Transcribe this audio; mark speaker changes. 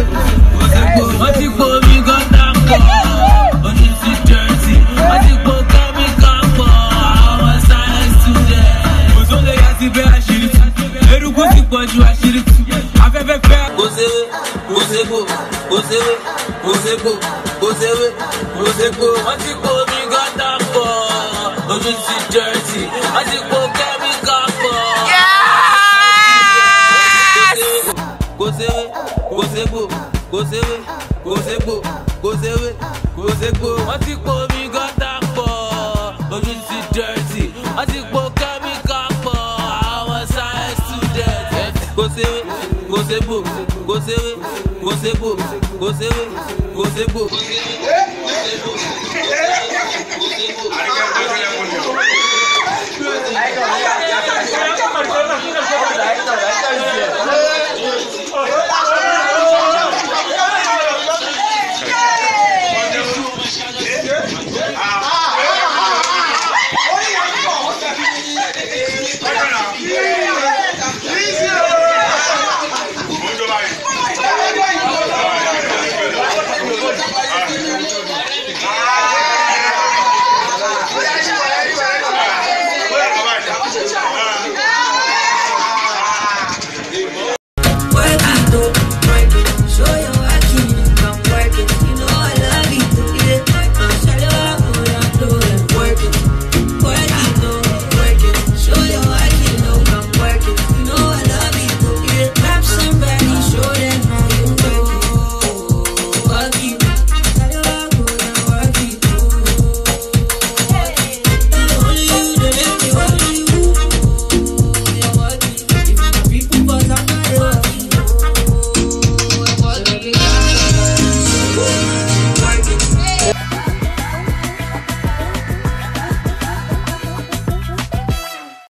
Speaker 1: Wọ́n ti po omi gọ́tà pọ̀, ojú ti dirty. Wọ́n ti po kẹ́míkà pọ̀, àwọn science student. Kò sóde yá sí bẹ́ẹ̀ àṣírí tú, eruku ti pọ̀ ju àṣírí tú. Afẹ́fẹ́ fẹ́. Kò séwé, kò ségbò, kò séwé, kò ségbò, kò séwé, kò ségbò. Wọ́n ti po omi gọ́tà pọ̀, ojú ti dirty. Wọ́n ti po kẹ́míkà pọ̀. Kò séwé, kò ségbò, kò séwé, kò ségbò, kò séwé, kò ségbò. Wọ́n ti po omi gọ́tà pọ̀, ojú ti dirty. Wọ́n ti po kẹ́míkà pọ̀, àwọn science student. Kò séwé, kò ségbò, kò séwé, kò ségbò, kò séwé, kò ségbò.